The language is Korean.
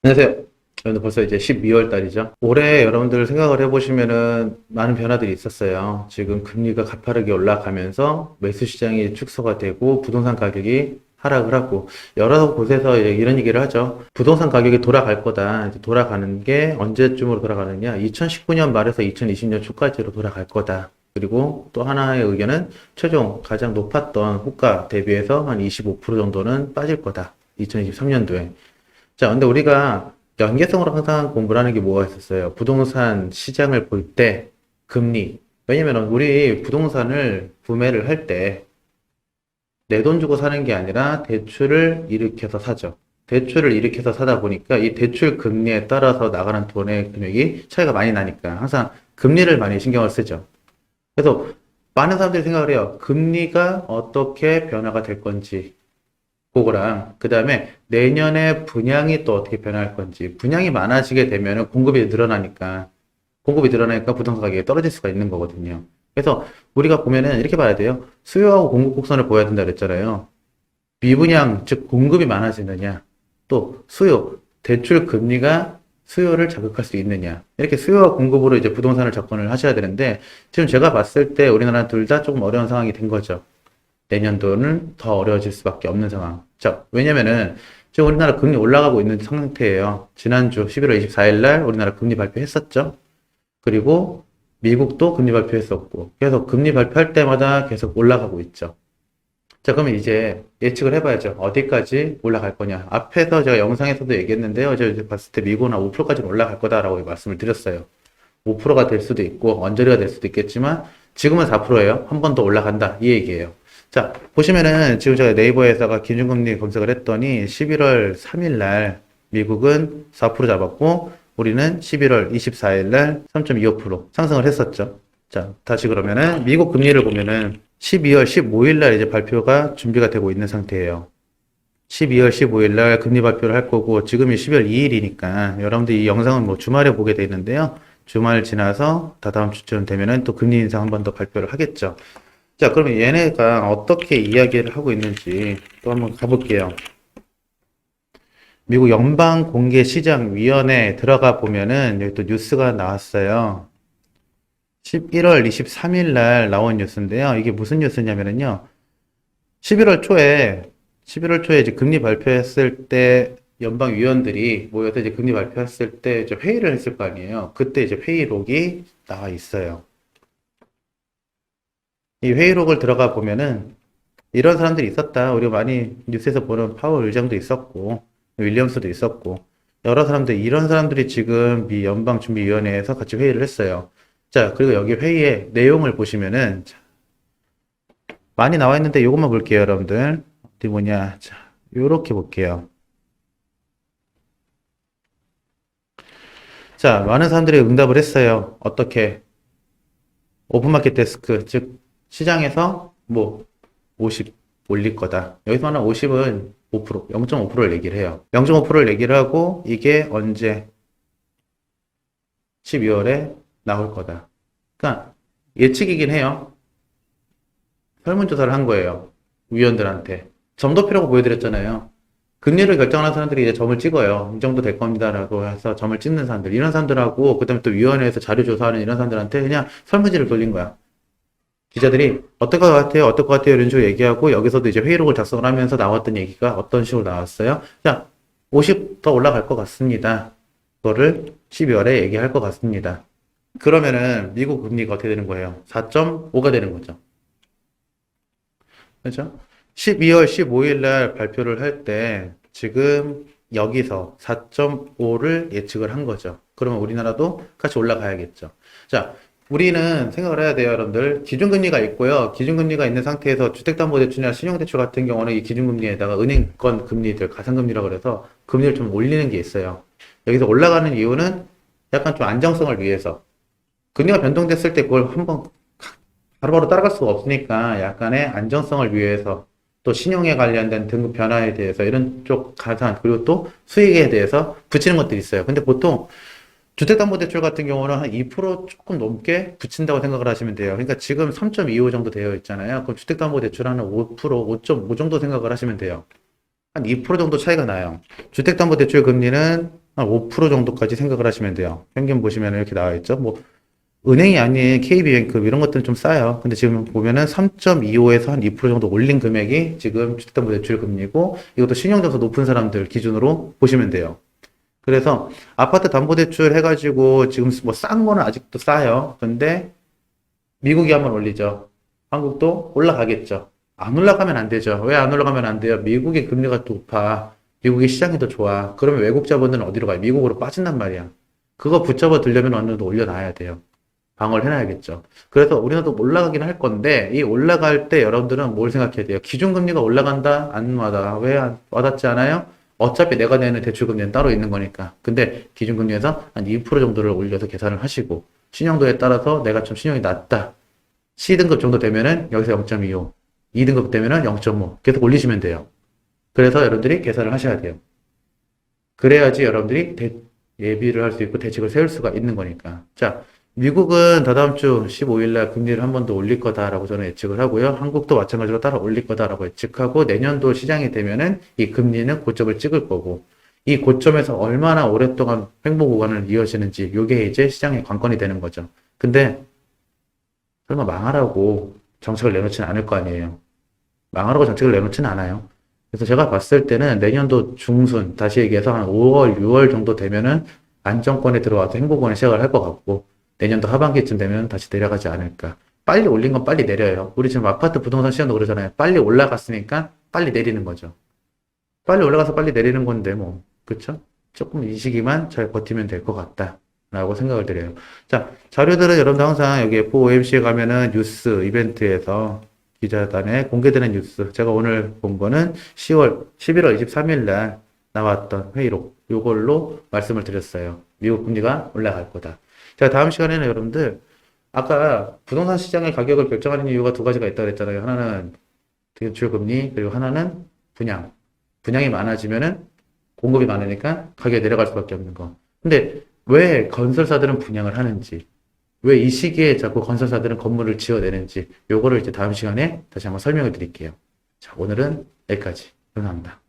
안녕하세요. 여러분들 벌써 이제 12월 달이죠. 올해 여러분들 생각을 해보시면은 많은 변화들이 있었어요. 지금 금리가 가파르게 올라가면서 매수 시장이 축소가 되고 부동산 가격이 하락을 하고 여러 곳에서 이런 얘기를 하죠. 부동산 가격이 돌아갈 거다. 이제 돌아가는 게 언제쯤으로 돌아가느냐? 2019년 말에서 2020년 초까지로 돌아갈 거다. 그리고 또 하나의 의견은 최종 가장 높았던 호가 대비해서 한 25% 정도는 빠질 거다. 2023년도에. 자, 근데 우리가 연계성으로 항상 공부를 하는 게 뭐가 있었어요? 부동산 시장을 볼 때 금리. 왜냐면 우리 부동산을 구매를 할 때 내 돈 주고 사는 게 아니라 대출을 일으켜서 사죠. 대출을 일으켜서 사다 보니까 이 대출 금리에 따라서 나가는 돈의 금액이 차이가 많이 나니까 항상 금리를 많이 신경을 쓰죠. 그래서 많은 사람들이 생각을 해요. 금리가 어떻게 변화가 될 건지. 그거랑 그 다음에 내년에 분양이 또 어떻게 변할 건지. 분양이 많아지게 되면 공급이 늘어나니까 부동산 가격이 떨어질 수가 있는 거거든요. 그래서 우리가 보면은 이렇게 봐야 돼요. 수요하고 공급 곡선을 보여야 된다 그랬잖아요. 미분양, 즉 공급이 많아지느냐, 또 수요, 대출 금리가 수요를 자극할 수 있느냐. 이렇게 수요와 공급으로 이제 부동산을 접근을 하셔야 되는데 지금 제가 봤을 때 우리나라 둘 다 조금 어려운 상황이 된 거죠. 내년도는 더 어려워질 수밖에 없는 상황. 자, 왜냐면은 지금 우리나라 금리 올라가고 있는 상태예요. 지난주 11월 24일 날 우리나라 금리 발표했었죠. 그리고 미국도 금리 발표했었고, 그래서 금리 발표할 때마다 계속 올라가고 있죠. 자, 그러면 이제 예측을 해봐야죠. 어디까지 올라갈 거냐. 앞에서 제가 영상에서도 얘기했는데요. 어제 봤을 때 미국은 5%까지는 올라갈 거다라고 말씀을 드렸어요. 5%가 될 수도 있고, 언저리가 될 수도 있겠지만, 지금은 4%예요. 한 번 더 올라간다. 이 얘기예요. 자, 보시면은 지금 제가 네이버에다가 기준금리 검색을 했더니 11월 3일 날 미국은 4% 잡았고 우리는 11월 24일 날 3.25% 상승을 했었죠. 자, 다시 그러면은 미국 금리를 보면은 12월 15일 날 이제 발표가 준비가 되고 있는 상태예요. 12월 15일 날 금리 발표를 할 거고 지금이 12월 2일이니까 여러분들 이 영상은 뭐 주말에 보게 돼 있는데요. 주말 지나서 다다음 주쯤 되면은 또 금리 인상 한 번 더 발표를 하겠죠. 자, 그러면 얘네가 어떻게 이야기를 하고 있는지 또 한번 가볼게요. 미국 연방공개시장위원회에 들어가 보면은 여기 또 뉴스가 나왔어요. 11월 23일 날 나온 뉴스인데요. 이게 무슨 뉴스냐면요. 11월 초에 이제 금리 발표했을 때 연방위원들이 모여서 이제 금리 발표했을 때 이제 회의를 했을 거 아니에요. 그때 이제 회의록이 나와 있어요. 이 회의록을 들어가 보면은 이런 사람들이 있었다. 우리가 많이 뉴스에서 보는 파월 의장도 있었고, 윌리엄스도 있었고, 여러 사람들, 이런 사람들이 지금 미 연방준비위원회에서 같이 회의를 했어요. 자, 그리고 여기 회의의 내용을 보시면은, 자, 많이 나와 있는데 이것만 볼게요, 여러분들. 어디 뭐냐. 자, 요렇게 볼게요. 자, 많은 사람들이 응답을 했어요. 어떻게? 오픈마켓 데스크, 즉, 시장에서 뭐, 50 올릴 거다. 여기서 말하는 50은 5%, 0.5%를 얘기를 해요. 0.5%를 얘기를 하고 이게 언제 12월에 나올 거다. 그러니까 예측이긴 해요. 설문조사를 한 거예요. 위원들한테. 점도표라고 보여드렸잖아요. 금리를 결정하는 사람들이 이제 점을 찍어요. 이 정도 될 겁니다라고 해서 점을 찍는 사람들. 이런 사람들하고 그다음에 또 위원회에서 자료 조사하는 이런 사람들한테 그냥 설문지를 돌린 거야. 기자들이 어떨 것 같아요? 어떨 것 같아요? 이런 식으로 얘기하고 여기서도 이제 회의록을 작성을 하면서 나왔던 얘기가 어떤 식으로 나왔어요? 자, 50 더 올라갈 것 같습니다. 그거를 12월에 얘기할 것 같습니다. 그러면은 미국 금리가 어떻게 되는 거예요? 4.5가 되는 거죠. 그렇죠? 12월 15일 날 발표를 할 때 지금 여기서 4.5를 예측을 한 거죠. 그러면 우리나라도 같이 올라가야겠죠. 자, 우리는 생각을 해야 돼요, 여러분들. 기준금리가 있고요. 기준금리가 있는 상태에서 주택담보대출이나 신용대출 같은 경우는 이 기준금리에다가 은행권 금리들, 가상금리라고 그래서 금리를 좀 올리는 게 있어요. 여기서 올라가는 이유는 약간 좀 안정성을 위해서. 금리가 변동됐을 때 그걸 한번 바로바로 따라갈 수가 없으니까 약간의 안정성을 위해서 또 신용에 관련된 등급 변화에 대해서 이런 쪽 가산 그리고 또 수익에 대해서 붙이는 것들이 있어요. 근데 보통 주택담보대출 같은 경우는 한 2% 조금 넘게 붙인다고 생각을 하시면 돼요. 그러니까 지금 3.25 정도 되어 있잖아요. 그럼 주택담보대출 하는 5%, 5.5 정도 생각을 하시면 돼요. 한 2% 정도 차이가 나요. 주택담보대출 금리는 한 5% 정도까지 생각을 하시면 돼요. 평균 보시면 이렇게 나와 있죠. 뭐 은행이 아닌 KB뱅크 이런 것들은 좀 싸요. 근데 지금 보면은 3.25에서 한 2% 정도 올린 금액이 지금 주택담보대출 금리고 이것도 신용점수 높은 사람들 기준으로 보시면 돼요. 그래서 아파트 담보대출 해가지고 지금 뭐 싼 거는 아직도 싸요. 근데 미국이 한번 올리죠. 한국도 올라가겠죠. 안 올라가면 안 되죠. 왜 안 올라가면 안 돼요? 미국의 금리가 높아. 미국의 시장이 더 좋아. 그러면 외국 자본들은 어디로 가요? 미국으로 빠진단 말이야. 그거 붙잡아 두려면 어느 정도 올려놔야 돼요. 방어를 해놔야겠죠. 그래서 우리나라도 올라가긴 할 건데, 이 올라갈 때 여러분들은 뭘 생각해야 돼요? 기준금리가 올라간다? 안 와닿아? 왜 와닿지 않아요? 어차피 내가 내는 대출금리는 따로 있는 거니까. 근데 기준금리에서 한 2% 정도를 올려서 계산을 하시고, 신용도에 따라서 내가 좀 신용이 낮다. C등급 정도 되면은 여기서 0.25, 2등급 되면은 0.5 계속 올리시면 돼요. 그래서 여러분들이 계산을 하셔야 돼요. 그래야지 여러분들이 예비를 할 수 있고 대책을 세울 수가 있는 거니까. 자, 미국은 다다음 주 15일 날 금리를 한 번 더 올릴 거다라고 저는 예측을 하고요. 한국도 마찬가지로 따라 올릴 거다라고 예측하고 내년도 시장이 되면은 이 금리는 고점을 찍을 거고 이 고점에서 얼마나 오랫동안 횡보 구간을 이어지는지 요게 이제 시장의 관건이 되는 거죠. 근데 설마 망하라고 정책을 내놓지는 않을 거 아니에요. 망하라고 정책을 내놓지는 않아요. 그래서 제가 봤을 때는 내년도 중순, 다시 얘기해서 한 5월, 6월 정도 되면은 안정권에 들어와서 행보권을 시작을 할 것 같고, 내년도 하반기쯤 되면 다시 내려가지 않을까. 빨리 올린 건 빨리 내려요. 우리 지금 아파트 부동산 시장도 그러잖아요. 빨리 올라갔으니까 빨리 내리는 거죠. 빨리 올라가서 빨리 내리는 건데, 뭐, 그쵸? 조금 이 시기만 잘 버티면 될 것 같다. 라고 생각을 드려요. 자, 자료들은 여러분들 항상 여기 FOMC에 가면은 뉴스 이벤트에서 기자단에 공개되는 뉴스. 제가 오늘 본 거는 11월 23일 날 나왔던 회의록. 요걸로 말씀을 드렸어요. 미국 금리가 올라갈 거다. 자, 다음 시간에는 여러분들, 아까 부동산 시장의 가격을 결정하는 이유가 두 가지가 있다고 했잖아요. 하나는 대출 금리, 그리고 하나는 분양. 분양이 많아지면은 공급이 많으니까 가격이 내려갈 수밖에 없는 거. 근데 왜 건설사들은 분양을 하는지, 왜 이 시기에 자꾸 건설사들은 건물을 지어내는지, 요거를 이제 다음 시간에 다시 한번 설명을 드릴게요. 자, 오늘은 여기까지. 감사합니다.